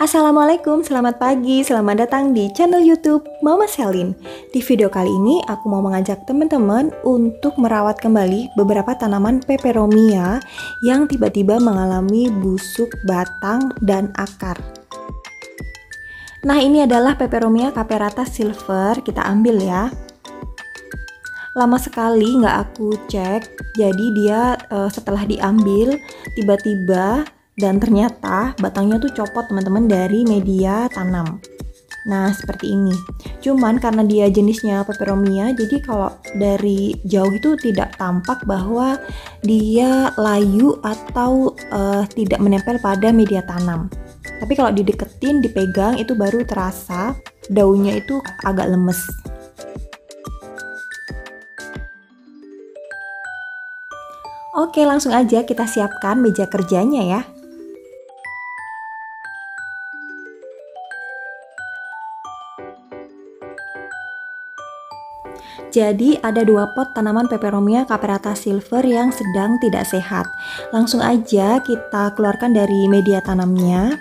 Assalamualaikum, selamat pagi, selamat datang di channel YouTube Mama Selin. Di video kali ini aku mau mengajak teman-teman untuk merawat kembali beberapa tanaman peperomia yang tiba-tiba mengalami busuk batang dan akar. Nah, ini adalah peperomia caperata silver, kita ambil ya. Lama sekali nggak aku cek, jadi dia setelah diambil tiba-tiba dan ternyata batangnya tuh copot teman-teman dari media tanam. Nah seperti ini. Cuman karena dia jenisnya peperomia, jadi kalau dari jauh itu tidak tampak bahwa dia layu atau tidak menempel pada media tanam. Tapi kalau dideketin, dipegang itu baru terasa daunnya itu agak lemes. Oke, langsung aja kita siapkan meja kerjanya ya. Jadi ada dua pot tanaman peperomia caperata silver yang sedang tidak sehat. Langsung aja kita keluarkan dari media tanamnya.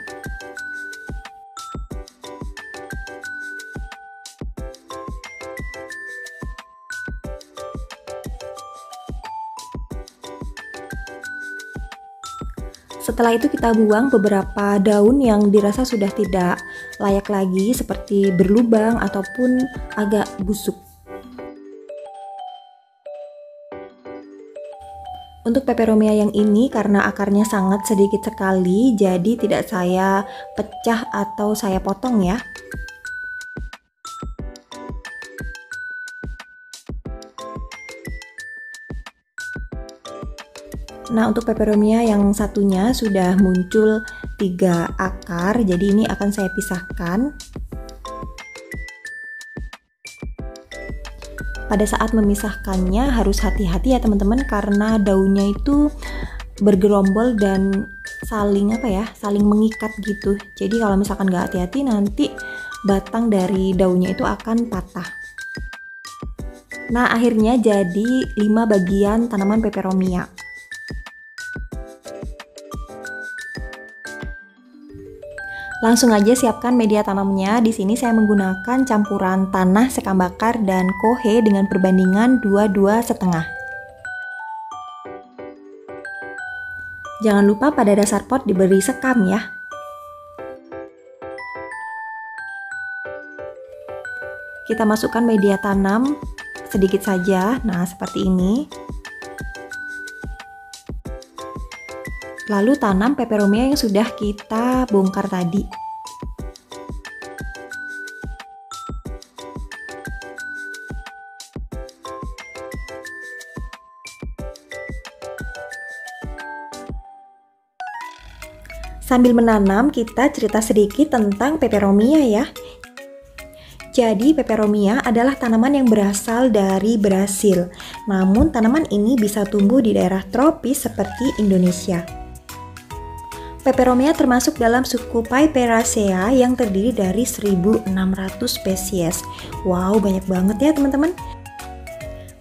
Setelah itu kita buang beberapa daun yang dirasa sudah tidak layak lagi seperti berlubang ataupun agak busuk. Untuk peperomia yang ini karena akarnya sangat sedikit sekali, jadi tidak saya pecah atau saya potong ya. Nah, untuk peperomia yang satunya sudah muncul 3 akar, jadi ini akan saya pisahkan. Pada saat memisahkannya harus hati-hati ya teman-teman, karena daunnya itu bergerombol dan saling mengikat gitu. Jadi kalau misalkan nggak hati-hati nanti batang dari daunnya itu akan patah. Nah, akhirnya jadi 5 bagian tanaman peperomia. Langsung aja siapkan media tanamnya. Di sini saya menggunakan campuran tanah, sekam bakar, dan kohe dengan perbandingan 2-2,5. Jangan lupa pada dasar pot diberi sekam ya. Kita masukkan media tanam sedikit saja. Nah, seperti ini. Lalu tanam peperomia yang sudah kita bongkar tadi. Sambil menanam, kita cerita sedikit tentang peperomia ya. Jadi peperomia adalah tanaman yang berasal dari Brasil. Namun tanaman ini bisa tumbuh di daerah tropis seperti Indonesia. Peperomia termasuk dalam suku Piperaceae yang terdiri dari 1.600 spesies. Wow, banyak banget ya teman-teman.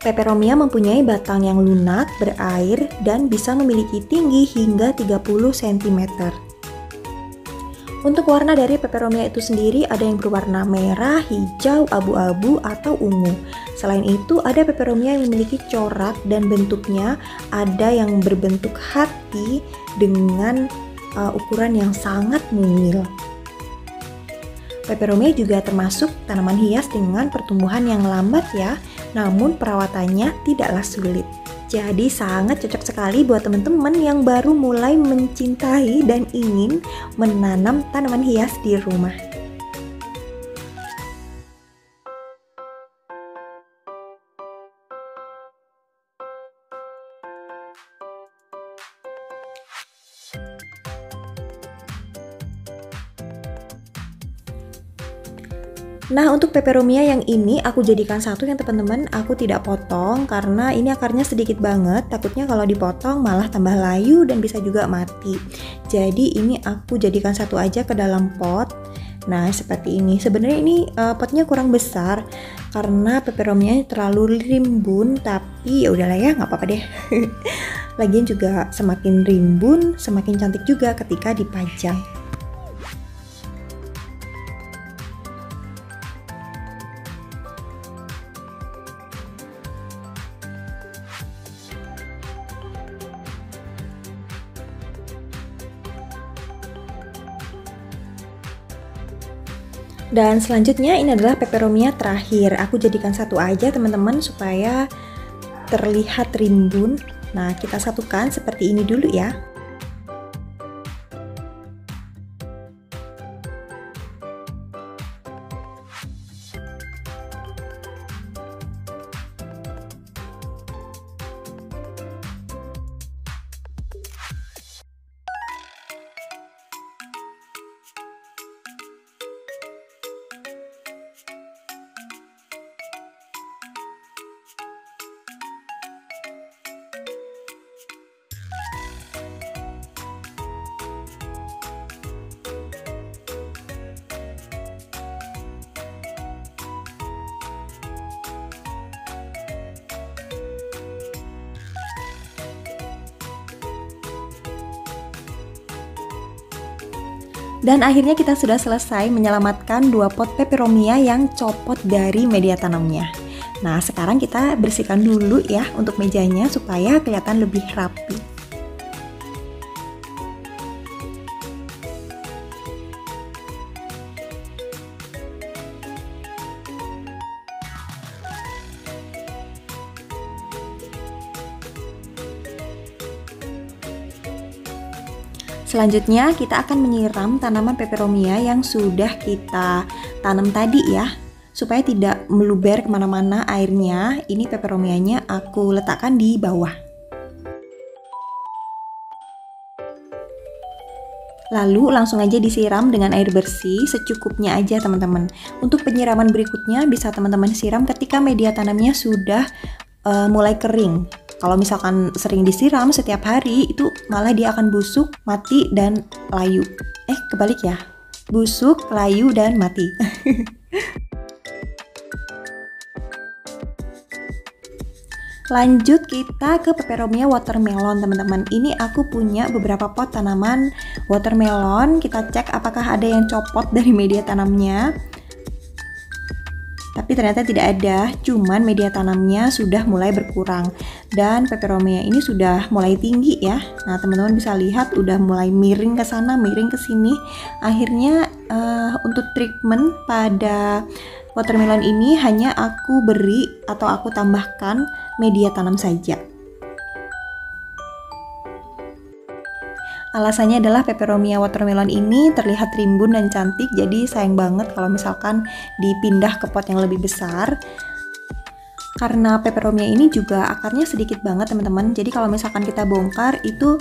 Peperomia mempunyai batang yang lunak, berair, dan bisa memiliki tinggi hingga 30 cm. Untuk warna dari peperomia itu sendiri ada yang berwarna merah, hijau, abu-abu, atau ungu. Selain itu ada peperomia yang memiliki corak dan bentuknya ada yang berbentuk hati dengan ukuran yang sangat mungil. Peperomia juga termasuk tanaman hias dengan pertumbuhan yang lambat ya, namun perawatannya tidaklah sulit. Jadi sangat cocok sekali buat teman-teman yang baru mulai mencintai dan ingin menanam tanaman hias di rumah. Nah, untuk peperomia yang ini aku jadikan satu yang teman-teman, aku tidak potong karena ini akarnya sedikit banget, takutnya kalau dipotong malah tambah layu dan bisa juga mati. Jadi ini aku jadikan satu aja ke dalam pot. Nah, seperti ini. Sebenarnya ini potnya kurang besar karena peperomia terlalu rimbun, tapi ya udahlah ya, nggak apa-apa deh. Lagian juga semakin rimbun, semakin cantik juga ketika dipajang. Dan selanjutnya ini adalah peperomia terakhir. Aku jadikan satu aja teman-teman supaya terlihat rimbun. Nah, kita satukan seperti ini dulu ya. Dan akhirnya kita sudah selesai menyelamatkan 2 pot peperomia yang copot dari media tanamnya. Nah, sekarang kita bersihkan dulu ya untuk mejanya supaya kelihatan lebih rapi. Selanjutnya kita akan menyiram tanaman peperomia yang sudah kita tanam tadi ya, supaya tidak meluber kemana-mana airnya. Ini peperomianya aku letakkan di bawah. Lalu langsung aja disiram dengan air bersih secukupnya aja teman-teman. Untuk penyiraman berikutnya bisa teman-teman siram ketika media tanamnya sudah mulai kering. Kalau misalkan sering disiram setiap hari, itu malah dia akan busuk, mati, dan layu. Kebalik ya. Busuk, layu, dan mati. Lanjut kita ke peperomia watermelon teman-teman. Ini aku punya beberapa pot tanaman watermelon. Kita cek apakah ada yang copot dari media tanamnya. Tapi ternyata tidak ada, cuman media tanamnya sudah mulai berkurang. Dan peperomia ini sudah mulai tinggi ya. Nah, teman-teman bisa lihat udah mulai miring ke sana, miring ke sini. Akhirnya untuk treatment pada watermelon ini hanya aku beri atau aku tambahkan media tanam saja. Alasannya adalah peperomia watermelon ini terlihat rimbun dan cantik, jadi sayang banget kalau misalkan dipindah ke pot yang lebih besar. Karena peperomia ini juga akarnya sedikit banget teman-teman, jadi kalau misalkan kita bongkar itu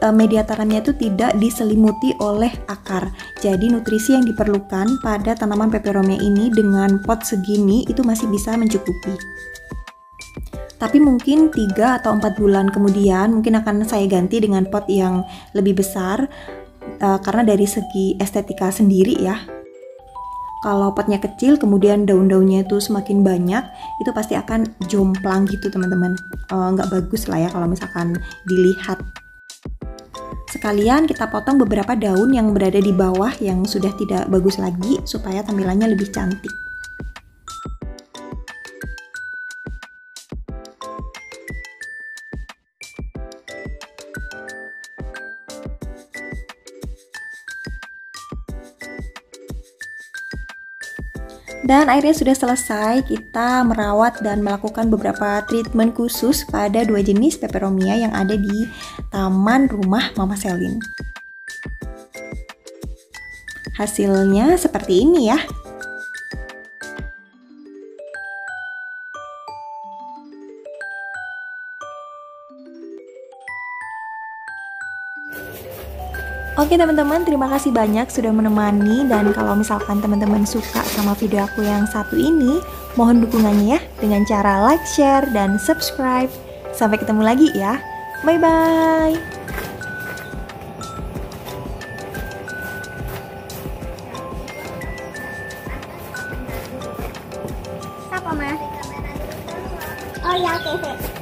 media tanamnya itu tidak diselimuti oleh akar. Jadi nutrisi yang diperlukan pada tanaman peperomia ini dengan pot segini itu masih bisa mencukupi. Tapi mungkin 3 atau 4 bulan kemudian mungkin akan saya ganti dengan pot yang lebih besar karena dari segi estetika sendiri ya. Kalau potnya kecil kemudian daun-daunnya itu semakin banyak, itu pasti akan jomplang gitu teman-teman. Nggak bagus lah ya kalau misalkan dilihat. Sekalian kita potong beberapa daun yang berada di bawah yang sudah tidak bagus lagi supaya tampilannya lebih cantik. Dan akhirnya sudah selesai, kita merawat dan melakukan beberapa treatment khusus pada 2 jenis peperomia yang ada di taman rumah Mama Selin. Hasilnya seperti ini ya. Oke teman-teman, terima kasih banyak sudah menemani, dan kalau misalkan teman-teman suka sama video aku yang satu ini, mohon dukungannya ya dengan cara like, share, dan subscribe. Sampai ketemu lagi ya. Bye-bye. Siapa, Ma? Oh ya, oke.